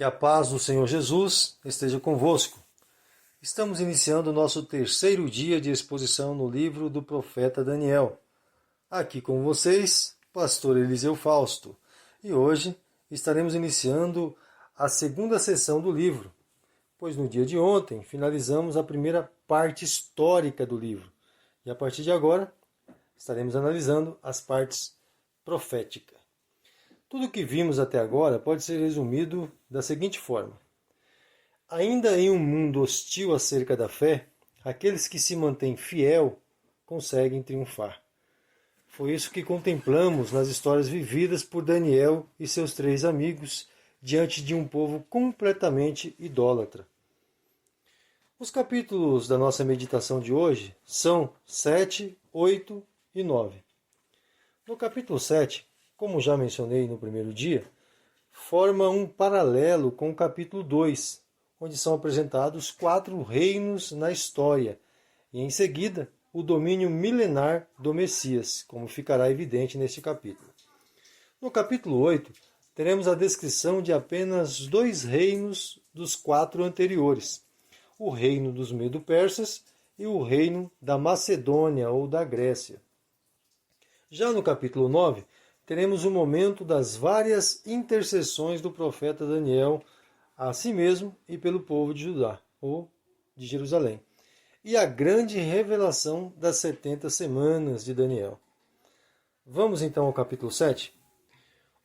Que a paz do Senhor Jesus esteja convosco. Estamos iniciando o nosso terceiro dia de exposição no livro do profeta Daniel. Aqui com vocês, pastor Eliseu Fausto. E hoje estaremos iniciando a segunda sessão do livro, pois no dia de ontem finalizamos a primeira parte histórica do livro. E a partir de agora estaremos analisando as partes proféticas. Tudo o que vimos até agora pode ser resumido da seguinte forma. Ainda em um mundo hostil acerca da fé, aqueles que se mantêm fiel conseguem triunfar. Foi isso que contemplamos nas histórias vividas por Daniel e seus 3 amigos diante de um povo completamente idólatra. Os capítulos da nossa meditação de hoje são 7, 8 e 9. No capítulo 7, como já mencionei no primeiro dia, forma um paralelo com o capítulo 2, onde são apresentados 4 reinos na história, e em seguida o domínio milenar do Messias, como ficará evidente neste capítulo. No capítulo 8, teremos a descrição de apenas 2 reinos dos 4 anteriores, o reino dos Medo-Persas e o reino da Macedônia ou da Grécia. Já no capítulo 9, teremos o momento das várias intercessões do profeta Daniel a si mesmo e pelo povo de Judá, ou de Jerusalém, e a grande revelação das 70 semanas de Daniel. Vamos então ao capítulo 7?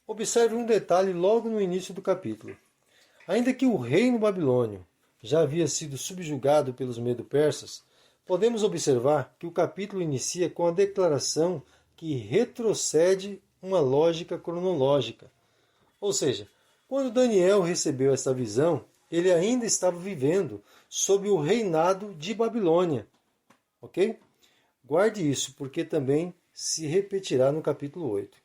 Observe um detalhe logo no início do capítulo. Ainda que o reino babilônio já havia sido subjugado pelos Medo-Persas, podemos observar que o capítulo inicia com a declaração que retrocede uma lógica cronológica. Ou seja, quando Daniel recebeu essa visão, ele ainda estava vivendo sob o reinado de Babilônia. Ok? Guarde isso, porque também se repetirá no capítulo 8.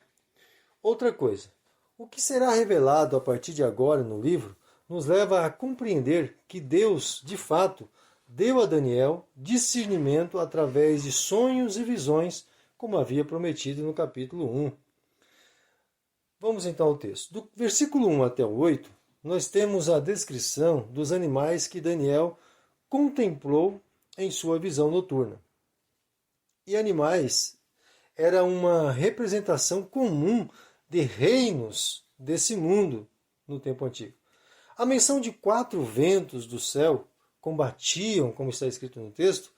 Outra coisa, o que será revelado a partir de agora no livro nos leva a compreender que Deus, de fato, deu a Daniel discernimento através de sonhos e visões, como havia prometido no capítulo 1. Vamos então ao texto. Do versículo 1 até o 8, nós temos a descrição dos animais que Daniel contemplou em sua visão noturna. E animais era uma representação comum de reinos desse mundo no tempo antigo. A menção de 4 ventos do céu combatiam, como está escrito no texto,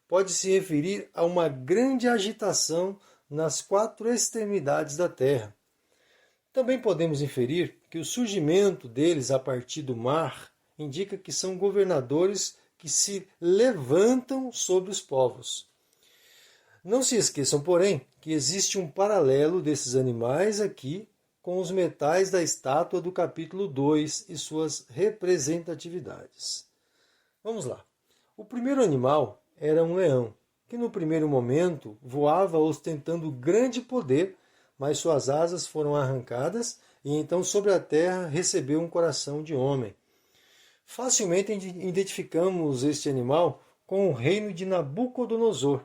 pode se referir a uma grande agitação nas 4 extremidades da terra. Também podemos inferir que o surgimento deles a partir do mar indica que são governadores que se levantam sobre os povos. Não se esqueçam, porém, que existe um paralelo desses animais aqui com os metais da estátua do capítulo 2 e suas representatividades. Vamos lá. O primeiro animal era um leão, que no primeiro momento voava ostentando grande poder, mas suas asas foram arrancadas e então sobre a terra recebeu um coração de homem. Facilmente identificamos este animal com o reino de Nabucodonosor,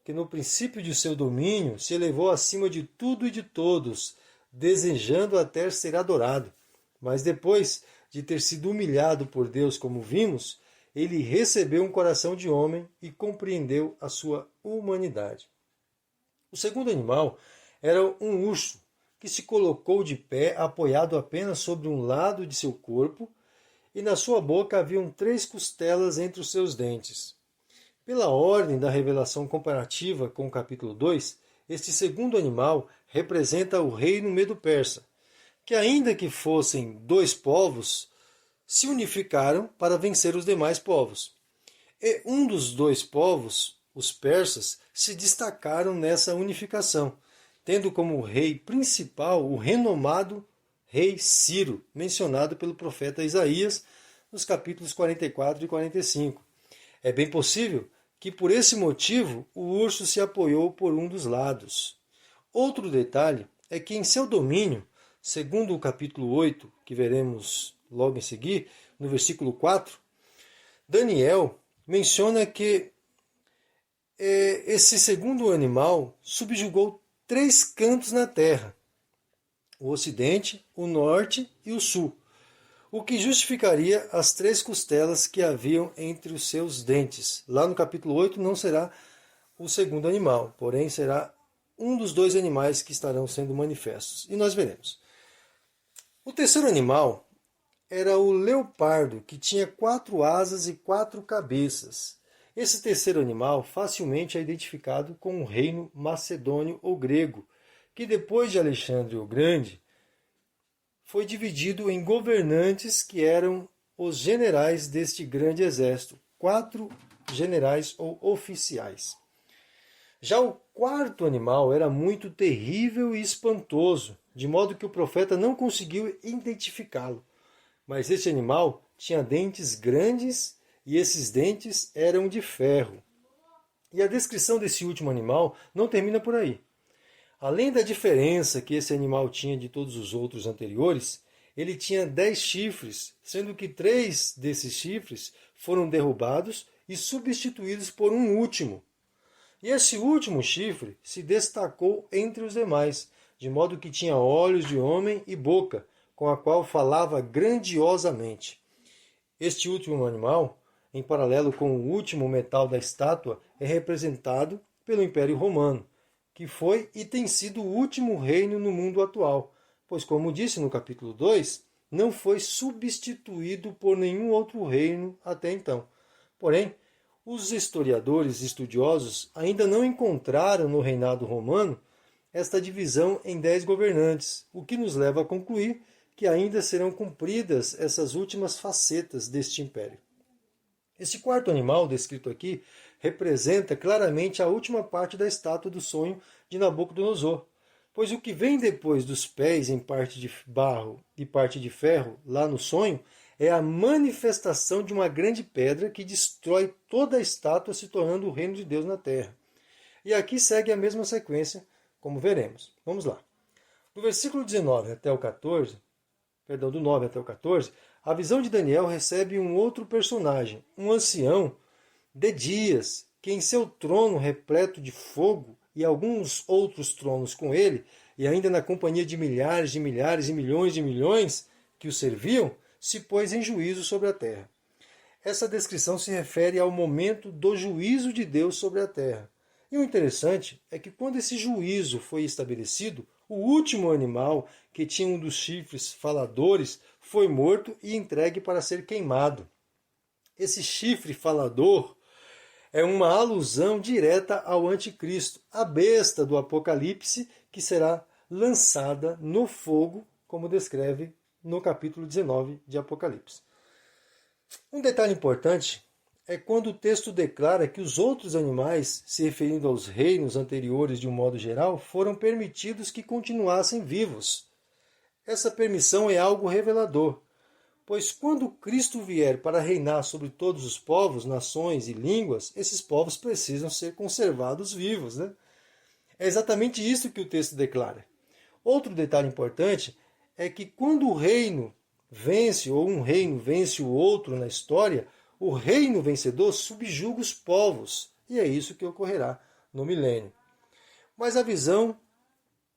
que no princípio de seu domínio se elevou acima de tudo e de todos, desejando até ser adorado. Mas depois de ter sido humilhado por Deus, como vimos, ele recebeu um coração de homem e compreendeu a sua humanidade. O segundo animal era um urso, que se colocou de pé, apoiado apenas sobre um lado de seu corpo, e na sua boca haviam 3 costelas entre os seus dentes. Pela ordem da revelação comparativa com o capítulo 2, este segundo animal representa o reino Medo-Persa, que ainda que fossem 2 povos, se unificaram para vencer os demais povos. E um dos 2 povos, os persas, se destacaram nessa unificação, tendo como rei principal o renomado rei Ciro, mencionado pelo profeta Isaías nos capítulos 44 e 45. É bem possível que por esse motivo o urso se apoiou por um dos lados. Outro detalhe é que em seu domínio, segundo o capítulo 8, que veremos logo em seguir, no versículo 4, Daniel menciona que esse segundo animal subjugou 3 cantos na terra, o ocidente, o norte e o sul. o que justificaria as 3 costelas que haviam entre os seus dentes. Lá no capítulo 8 não será o segundo animal, porém será um dos 2 animais que estarão sendo manifestos. E nós veremos. O terceiro animal era o leopardo, que tinha 4 asas e 4 cabeças. Esse terceiro animal facilmente é identificado com o reino macedônio ou grego, que depois de Alexandre o Grande, foi dividido em governantes que eram os generais deste grande exército, 4 generais ou oficiais. Já o quarto animal era muito terrível e espantoso, de modo que o profeta não conseguiu identificá-lo. Mas este animal tinha dentes grandes e esses dentes eram de ferro. E a descrição desse último animal não termina por aí. Além da diferença que esse animal tinha de todos os outros anteriores, ele tinha 10 chifres, sendo que 3 desses chifres foram derrubados e substituídos por um último. E esse último chifre se destacou entre os demais, de modo que tinha olhos de homem e boca, com a qual falava grandiosamente. Este último animal, em paralelo com o último metal da estátua, é representado pelo Império Romano, que foi e tem sido o último reino no mundo atual, pois, como disse no capítulo 2, não foi substituído por nenhum outro reino até então. Porém, os historiadores estudiosos ainda não encontraram no reinado romano esta divisão em 10 governantes, o que nos leva a concluir que ainda serão cumpridas essas últimas facetas deste império. Este quarto animal, descrito aqui, representa claramente a última parte da estátua do sonho de Nabucodonosor, pois o que vem depois dos pés em parte de barro e parte de ferro, lá no sonho, é a manifestação de uma grande pedra que destrói toda a estátua, se tornando o reino de Deus na terra. E aqui segue a mesma sequência, como veremos. Vamos lá. Do versículo 19 até o 14, do 9 até o 14, a visão de Daniel recebe um outro personagem, um ancião de dias, que em seu trono repleto de fogo e alguns outros tronos com ele, e ainda na companhia de milhares e milhões de milhões que o serviam, se pôs em juízo sobre a terra. Essa descrição se refere ao momento do juízo de Deus sobre a terra. E o interessante é que quando esse juízo foi estabelecido, o último animal, que tinha um dos chifres faladores, foi morto e entregue para ser queimado. Esse chifre falador é uma alusão direta ao anticristo, a besta do Apocalipse, que será lançada no fogo, como descreve no capítulo 19 de Apocalipse. Um detalhe importante é quando o texto declara que os outros animais, se referindo aos reinos anteriores de um modo geral, foram permitidos que continuassem vivos. Essa permissão é algo revelador, pois quando Cristo vier para reinar sobre todos os povos, nações e línguas, esses povos precisam ser conservados vivos, né? É exatamente isso que o texto declara. Outro detalhe importante é que quando o reino vence, ou um reino vence o outro na história, o reino vencedor subjuga os povos, e é isso que ocorrerá no milênio. Mas a visão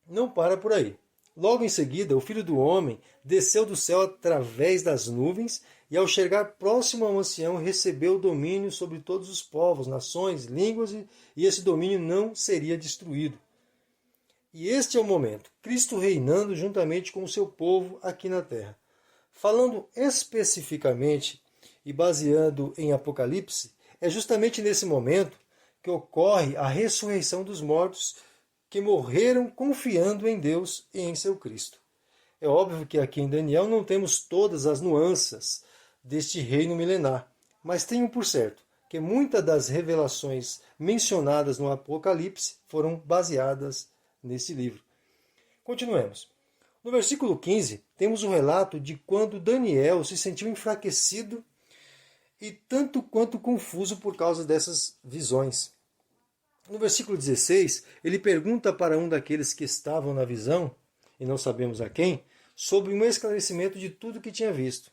não para por aí. Logo em seguida, o Filho do Homem desceu do céu através das nuvens e, ao chegar próximo ao ancião, recebeu o domínio sobre todos os povos, nações, línguas, e esse domínio não seria destruído. E este é o momento, Cristo reinando juntamente com o seu povo aqui na terra. Falando especificamente e baseando em Apocalipse, é justamente nesse momento que ocorre a ressurreição dos mortos que morreram confiando em Deus e em seu Cristo. É óbvio que aqui em Daniel não temos todas as nuances deste reino milenar, mas tenho por certo que muitas das revelações mencionadas no Apocalipse foram baseadas nesse livro. Continuemos. No versículo 15, temos o relato de quando Daniel se sentiu enfraquecido e tanto quanto confuso por causa dessas visões. No versículo 16, ele pergunta para um daqueles que estavam na visão, e não sabemos a quem, sobre um esclarecimento de tudo que tinha visto.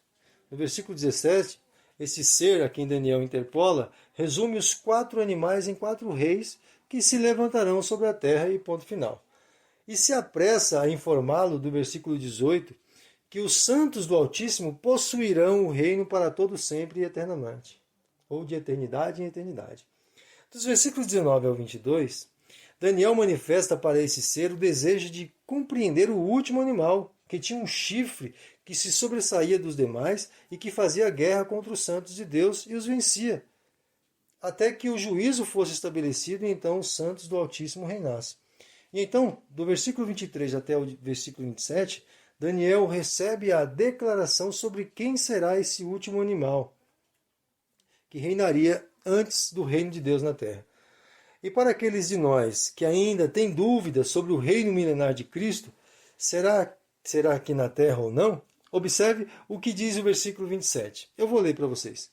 No versículo 17, esse ser a quem Daniel interpola resume os 4 animais em 4 reis que se levantarão sobre a terra e ponto final. E se apressa a informá-lo do versículo 18, que os santos do Altíssimo possuirão o reino para todo sempre e eternamente, ou de eternidade em eternidade. Dos versículos 19 ao 22, Daniel manifesta para esse ser o desejo de compreender o último animal, que tinha um chifre que se sobressaía dos demais e que fazia guerra contra os santos de Deus e os vencia, até que o juízo fosse estabelecido e então os santos do Altíssimo reinassem. E então, do versículo 23 até o versículo 27, Daniel recebe a declaração sobre quem será esse último animal, que reinaria antes do reino de Deus na terra. E para aqueles de nós que ainda têm dúvidas sobre o reino milenar de Cristo, será aqui na terra ou não? Observe o que diz o versículo 27. Eu vou ler para vocês.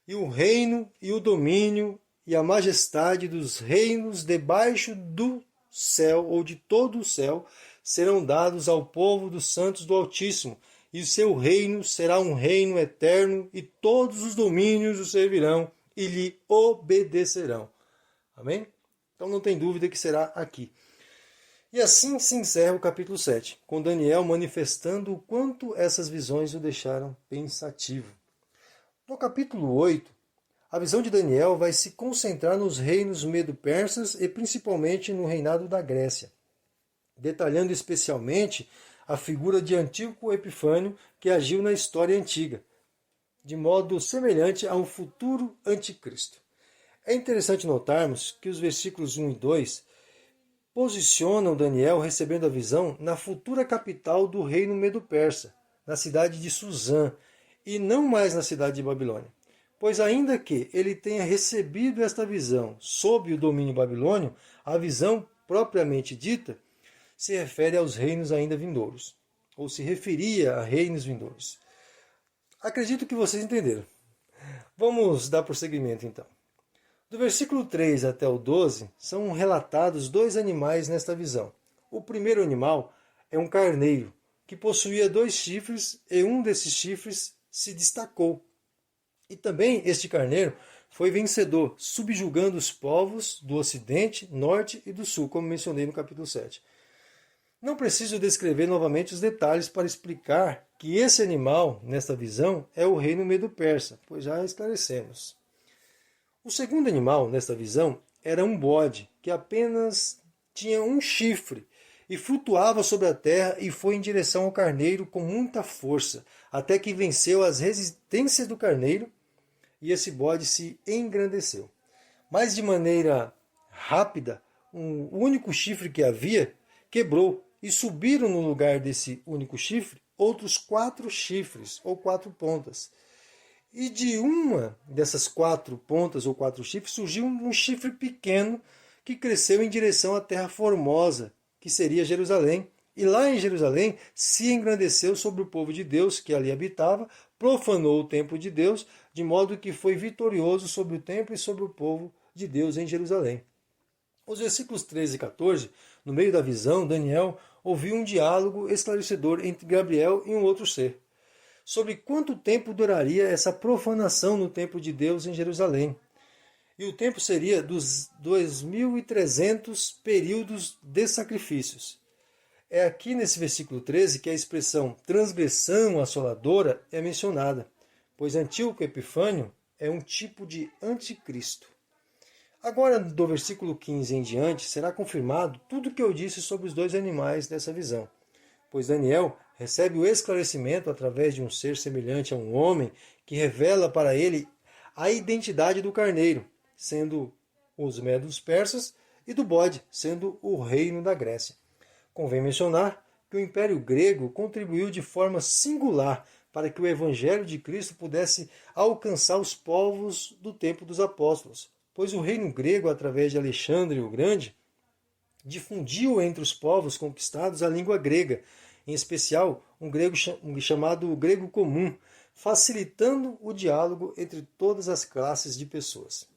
E o reino e o domínio e a majestade dos reinos debaixo do céu ou de todo o céu serão dados ao povo dos santos do Altíssimo, e o seu reino será um reino eterno, e todos os domínios o servirão e lhe obedecerão. Amém? Então não tem dúvida que será aqui. E assim se encerra o capítulo 7, com Daniel manifestando o quanto essas visões o deixaram pensativo. No capítulo 8, a visão de Daniel vai se concentrar nos reinos medo-persas e principalmente no reinado da Grécia, detalhando especialmente a figura de Antíoco Epifânio que agiu na história antiga, de modo semelhante a um futuro anticristo. É interessante notarmos que os versículos 1 e 2 posicionam Daniel recebendo a visão na futura capital do reino medo-persa, na cidade de Suzã, e não mais na cidade de Babilônia. Pois ainda que ele tenha recebido esta visão sob o domínio babilônio, a visão propriamente dita se refere aos reinos ainda vindouros, ou se referia a reinos vindouros. Acredito que vocês entenderam. Vamos dar prosseguimento então. Do versículo 3 até o 12, são relatados dois animais nesta visão. O primeiro animal é um carneiro, que possuía 2 chifres, e um desses chifres se destacou. E também este carneiro foi vencedor, subjugando os povos do ocidente, norte e do sul, como mencionei no capítulo 7. Não preciso descrever novamente os detalhes para explicar que esse animal, nesta visão, é o reino medo-persa, pois já esclarecemos. O segundo animal, nesta visão, era um bode, que apenas tinha um chifre, e flutuava sobre a terra e foi em direção ao carneiro com muita força, até que venceu as resistências do carneiro, e esse bode se engrandeceu. Mas de maneira rápida, o único chifre que havia quebrou, e subiram no lugar desse único chifre outros 4 chifres, ou 4 pontas. E de uma dessas 4 pontas ou 4 chifres surgiu um chifre pequeno que cresceu em direção à terra formosa, que seria Jerusalém. E lá em Jerusalém se engrandeceu sobre o povo de Deus que ali habitava, profanou o templo de Deus, de modo que foi vitorioso sobre o templo e sobre o povo de Deus em Jerusalém. Os versículos 13 e 14, no meio da visão, Daniel ouviu um diálogo esclarecedor entre Gabriel e um outro ser, sobre quanto tempo duraria essa profanação no templo de Deus em Jerusalém. E o tempo seria dos 2.300 períodos de sacrifícios. É aqui nesse versículo 13 que a expressão transgressão assoladora é mencionada, pois Antíoco Epifânio é um tipo de anticristo. Agora, do versículo 15 em diante, será confirmado tudo o que eu disse sobre os 2 animais dessa visão, pois Daniel recebe o esclarecimento através de um ser semelhante a um homem que revela para ele a identidade do carneiro, sendo os medos persas, e do bode, sendo o reino da Grécia. Convém mencionar que o Império Grego contribuiu de forma singular para que o Evangelho de Cristo pudesse alcançar os povos do tempo dos apóstolos, pois o reino grego, através de Alexandre o Grande, difundiu entre os povos conquistados a língua grega, em especial um grego chamado grego comum, facilitando o diálogo entre todas as classes de pessoas.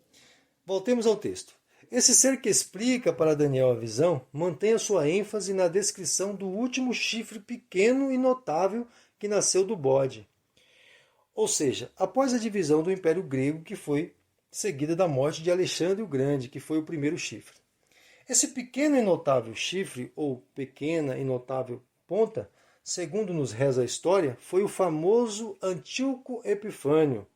Voltemos ao texto. Esse ser que explica para Daniel a visão mantém a sua ênfase na descrição do último chifre pequeno e notável que nasceu do bode. Ou seja, após a divisão do Império Grego, que foi seguida da morte de Alexandre o Grande, que foi o primeiro chifre. Esse pequeno e notável chifre, ou pequena e notável ponta, segundo nos reza a história, foi o famoso Antíoco Epifânio,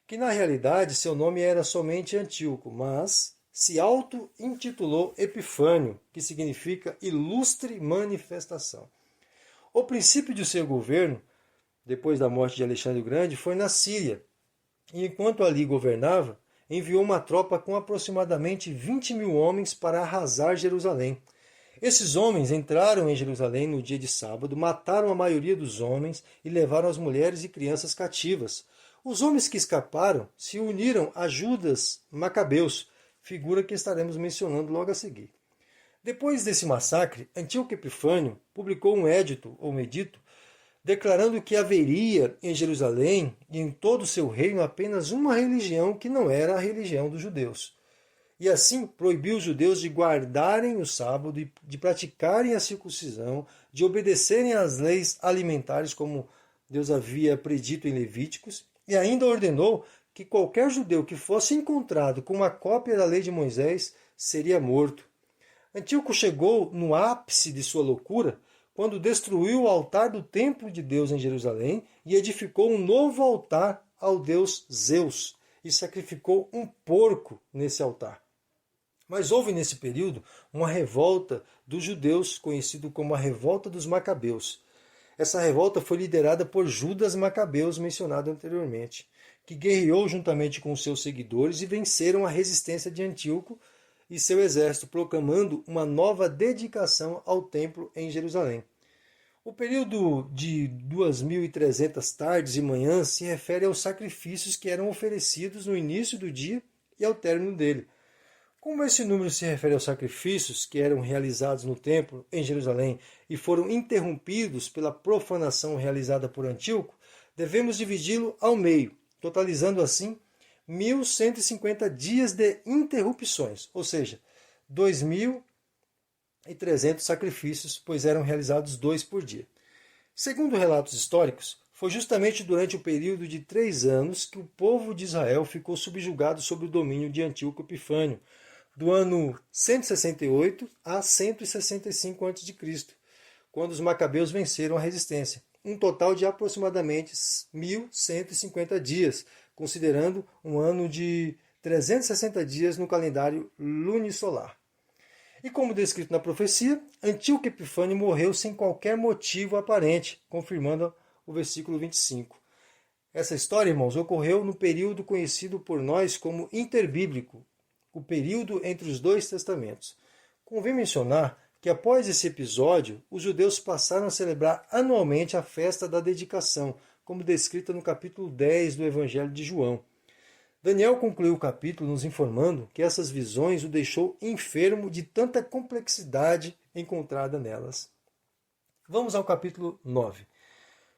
que na realidade seu nome era somente Antíoco, mas se auto-intitulou Epifânio, que significa ilustre manifestação. O princípio de seu governo, depois da morte de Alexandre o Grande, foi na Síria, e enquanto ali governava, enviou uma tropa com aproximadamente 20.000 homens para arrasar Jerusalém. Esses homens entraram em Jerusalém no dia de sábado, mataram a maioria dos homens e levaram as mulheres e crianças cativas. Os homens que escaparam se uniram a Judas Macabeus, figura que estaremos mencionando logo a seguir. Depois desse massacre, Antíoco Epifânio publicou um edito, declarando que haveria em Jerusalém e em todo o seu reino apenas uma religião que não era a religião dos judeus. E assim proibiu os judeus de guardarem o sábado, de praticarem a circuncisão, de obedecerem às leis alimentares, como Deus havia predito em Levíticos, e ainda ordenou que qualquer judeu que fosse encontrado com uma cópia da lei de Moisés seria morto. Antíoco chegou no ápice de sua loucura quando destruiu o altar do templo de Deus em Jerusalém e edificou um novo altar ao deus Zeus e sacrificou um porco nesse altar. Mas houve nesse período uma revolta dos judeus, conhecido como a Revolta dos Macabeus. Essa revolta foi liderada por Judas Macabeus, mencionado anteriormente, que guerreou juntamente com seus seguidores e venceram a resistência de Antíoco e seu exército, proclamando uma nova dedicação ao templo em Jerusalém. O período de 2.300 tardes e manhãs se refere aos sacrifícios que eram oferecidos no início do dia e ao término dele. Como esse número se refere aos sacrifícios que eram realizados no templo em Jerusalém e foram interrompidos pela profanação realizada por Antíoco, devemos dividi-lo ao meio, totalizando assim 1.150 dias de interrupções, ou seja, 2.300 sacrifícios, pois eram realizados 2 por dia. Segundo relatos históricos, foi justamente durante o período de 3 anos que o povo de Israel ficou subjugado sob o domínio de Antíoco Epifânio, do ano 168 a 165 a.C., quando os macabeus venceram a resistência, um total de aproximadamente 1.150 dias, considerando um ano de 360 dias no calendário lunisolar. E como descrito na profecia, Antíoco Epifânio morreu sem qualquer motivo aparente, confirmando o versículo 25. Essa história, irmãos, ocorreu no período conhecido por nós como interbíblico, o período entre os 2 testamentos. Convém mencionar que após esse episódio, os judeus passaram a celebrar anualmente a festa da dedicação, como descrita no capítulo 10 do Evangelho de João. Daniel concluiu o capítulo nos informando que essas visões o deixou enfermo de tanta complexidade encontrada nelas. Vamos ao capítulo 9.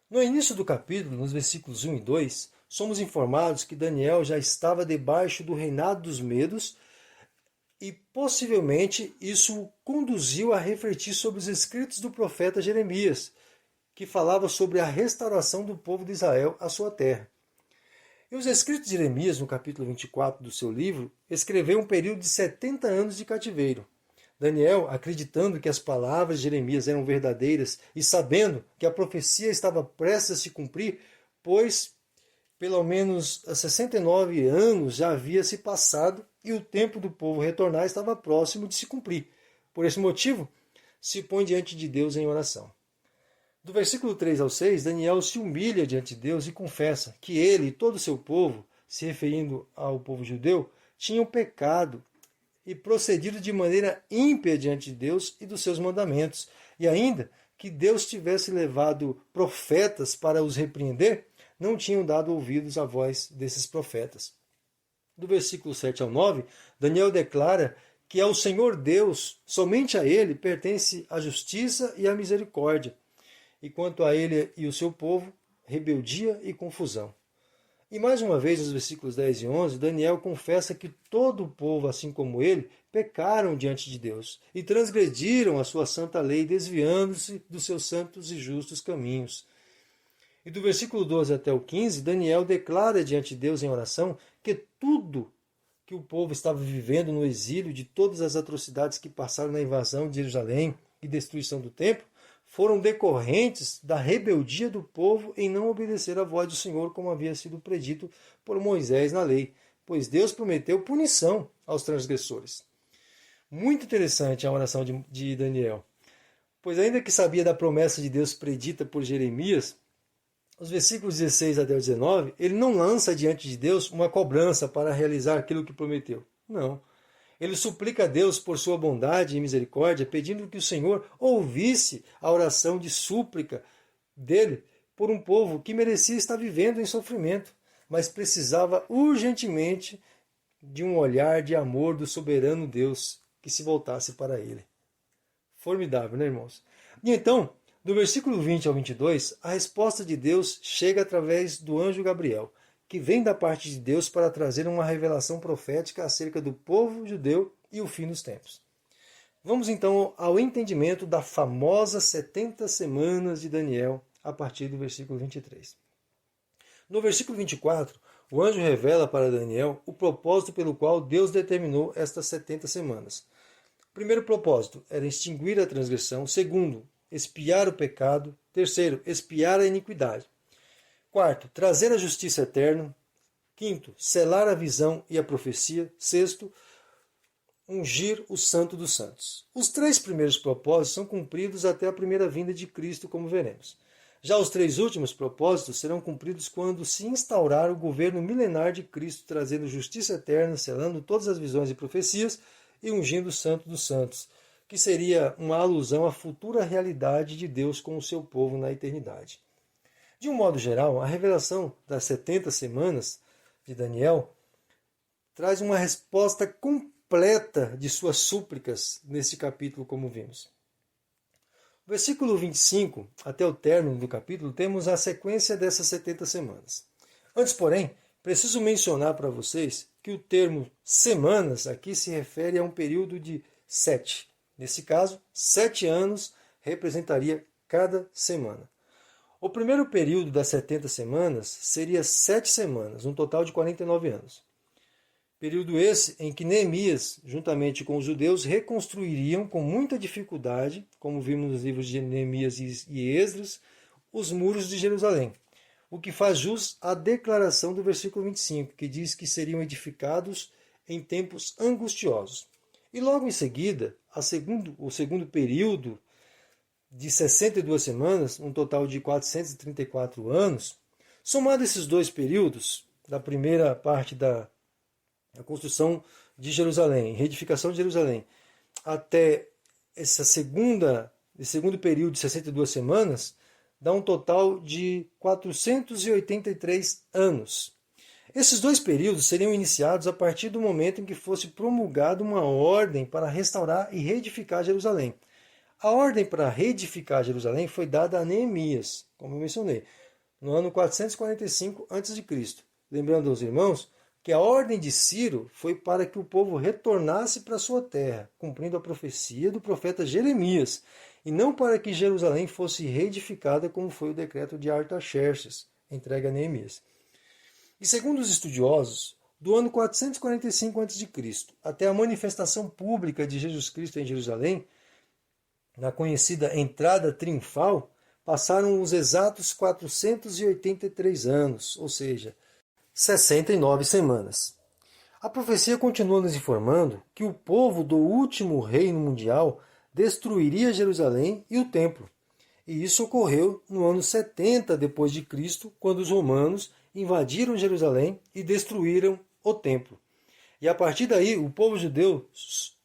No início do capítulo, nos versículos 1 e 2, somos informados que Daniel já estava debaixo do reinado dos medos e possivelmente isso o conduziu a refletir sobre os escritos do profeta Jeremias, que falava sobre a restauração do povo de Israel à sua terra. E os escritos de Jeremias, no capítulo 24 do seu livro, escreveu um período de 70 anos de cativeiro. Daniel, acreditando que as palavras de Jeremias eram verdadeiras e sabendo que a profecia estava prestes a se cumprir, pois pelo menos 69 anos já havia se passado e o tempo do povo retornar estava próximo de se cumprir. Por esse motivo, se põe diante de Deus em oração. Do versículo 3 ao 6, Daniel se humilha diante de Deus e confessa que ele e todo o seu povo, se referindo ao povo judeu, tinham pecado e procedido de maneira ímpia diante de Deus e dos seus mandamentos, e ainda que Deus tivesse levado profetas para os repreender, não tinham dado ouvidos à voz desses profetas. Do versículo 7 ao 9, Daniel declara que ao Senhor Deus, somente a Ele, pertence a justiça e a misericórdia, e quanto a ele e o seu povo, rebeldia e confusão. E mais uma vez, nos versículos 10 e 11, Daniel confessa que todo o povo, assim como ele, pecaram diante de Deus e transgrediram a sua santa lei, desviando-se dos seus santos e justos caminhos. E do versículo 12 até o 15, Daniel declara diante de Deus em oração que tudo que o povo estava vivendo no exílio, de todas as atrocidades que passaram na invasão de Jerusalém e destruição do templo, foram decorrentes da rebeldia do povo em não obedecer à voz do Senhor, como havia sido predito por Moisés na lei, pois Deus prometeu punição aos transgressores. Muito interessante a oração de Daniel, pois ainda que sabia da promessa de Deus predita por Jeremias, os versículos 16 até o 19, ele não lança diante de Deus uma cobrança para realizar aquilo que prometeu. Não. Ele suplica a Deus por sua bondade e misericórdia, pedindo que o Senhor ouvisse a oração de súplica dele por um povo que merecia estar vivendo em sofrimento, mas precisava urgentemente de um olhar de amor do soberano Deus que se voltasse para ele. Formidável, né, irmãos? E então, do versículo 20 ao 22, a resposta de Deus chega através do anjo Gabriel, que vem da parte de Deus para trazer uma revelação profética acerca do povo judeu e o fim dos tempos. Vamos então ao entendimento da famosa 70 semanas de Daniel, a partir do versículo 23. No versículo 24, o anjo revela para Daniel o propósito pelo qual Deus determinou estas 70 semanas. O primeiro propósito era extinguir a transgressão. Segundo, expiar o pecado. Terceiro, expiar a iniquidade. Quarto, trazer a justiça eterna. Quinto, selar a visão e a profecia. Sexto, ungir o santo dos santos. Os três primeiros propósitos são cumpridos até a primeira vinda de Cristo, como veremos. Já os três últimos propósitos serão cumpridos quando se instaurar o governo milenar de Cristo, trazendo justiça eterna, selando todas as visões e profecias e ungindo o santo dos santos, que seria uma alusão à futura realidade de Deus com o seu povo na eternidade. De um modo geral, a revelação das 70 semanas de Daniel traz uma resposta completa de suas súplicas neste capítulo, como vimos. No versículo 25, até o término do capítulo, temos a sequência dessas 70 semanas. Antes, porém, preciso mencionar para vocês que o termo semanas aqui se refere a um período de 7. Nesse caso, 7 anos representaria cada semana. O primeiro período das 70 semanas seria 7 semanas, um total de 49 anos. Período esse em que Neemias, juntamente com os judeus, reconstruiriam com muita dificuldade, como vimos nos livros de Neemias e Esdras, os muros de Jerusalém. O que faz jus à declaração do versículo 25, que diz que seriam edificados em tempos angustiosos. E logo em seguida, o segundo período de 62 semanas, um total de 434 anos, somado esses dois períodos, da primeira parte da construção de Jerusalém, reedificação de Jerusalém, até esse segundo período de 62 semanas, dá um total de 483 anos. Esses dois períodos seriam iniciados a partir do momento em que fosse promulgada uma ordem para restaurar e reedificar Jerusalém. A ordem para reedificar Jerusalém foi dada a Neemias, como eu mencionei, no ano 445 a.C. Lembrando aos irmãos que a ordem de Ciro foi para que o povo retornasse para sua terra, cumprindo a profecia do profeta Jeremias, e não para que Jerusalém fosse reedificada como foi o decreto de Artaxerxes, entregue a Neemias. E segundo os estudiosos, do ano 445 a.C. até a manifestação pública de Jesus Cristo em Jerusalém, na conhecida entrada triunfal, passaram os exatos 483 anos, ou seja, 69 semanas. A profecia continua nos informando que o povo do último reino mundial destruiria Jerusalém e o templo. E isso ocorreu no ano 70 depois de Cristo, quando os romanos invadiram Jerusalém e destruíram o templo. E a partir daí, o povo judeu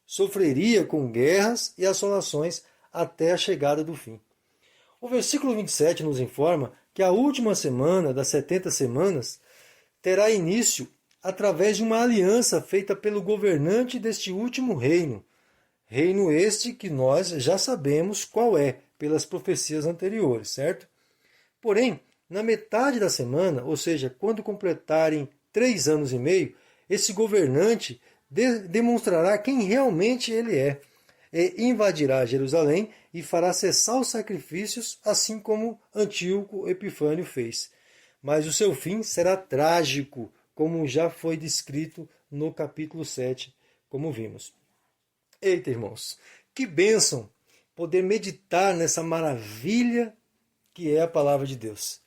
sofreria com guerras e assolações até a chegada do fim. O versículo 27 nos informa que a última semana das 70 semanas terá início através de uma aliança feita pelo governante deste último reino. Reino este que nós já sabemos qual é, pelas profecias anteriores, certo? Porém, na metade da semana, ou seja, quando completarem 3 anos e meio, esse governante demonstrará quem realmente ele é. E invadirá Jerusalém e fará cessar os sacrifícios, assim como Antíoco Epifânio fez. Mas o seu fim será trágico, como já foi descrito no capítulo 7, como vimos. Eita, irmãos, que bênção poder meditar nessa maravilha que é a palavra de Deus.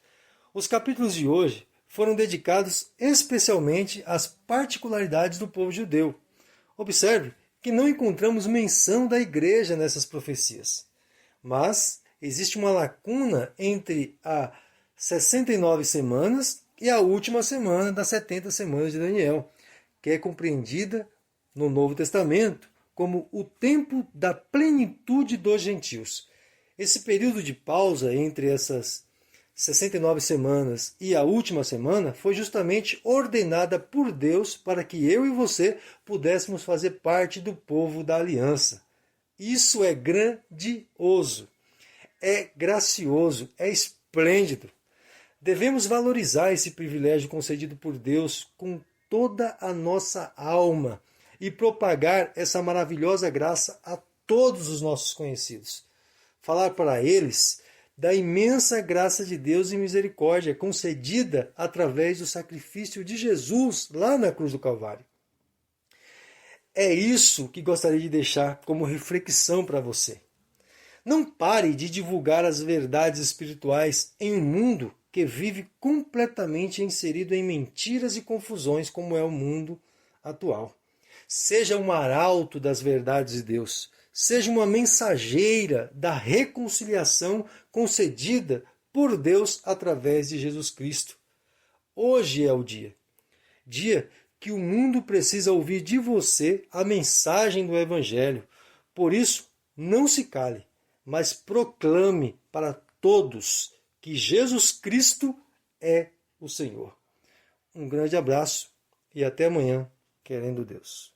Os capítulos de hoje foram dedicados especialmente às particularidades do povo judeu. Observe que não encontramos menção da igreja nessas profecias, mas existe uma lacuna entre as 69 semanas e a última semana das 70 semanas de Daniel, que é compreendida no Novo Testamento como o tempo da plenitude dos gentios. Esse período de pausa entre essas 69 semanas e a última semana foi justamente ordenada por Deus para que eu e você pudéssemos fazer parte do povo da aliança. Isso é grandioso, é gracioso, é esplêndido. Devemos valorizar esse privilégio concedido por Deus com toda a nossa alma e propagar essa maravilhosa graça a todos os nossos conhecidos. Falar para eles da imensa graça de Deus e misericórdia concedida através do sacrifício de Jesus lá na cruz do Calvário. É isso que gostaria de deixar como reflexão para você. Não pare de divulgar as verdades espirituais em um mundo que vive completamente inserido em mentiras e confusões como é o mundo atual. Seja um arauto das verdades de Deus. Seja uma mensageira da reconciliação concedida por Deus através de Jesus Cristo. Hoje é o dia que o mundo precisa ouvir de você a mensagem do Evangelho. Por isso, não se cale, mas proclame para todos que Jesus Cristo é o Senhor. Um grande abraço e até amanhã, querendo Deus.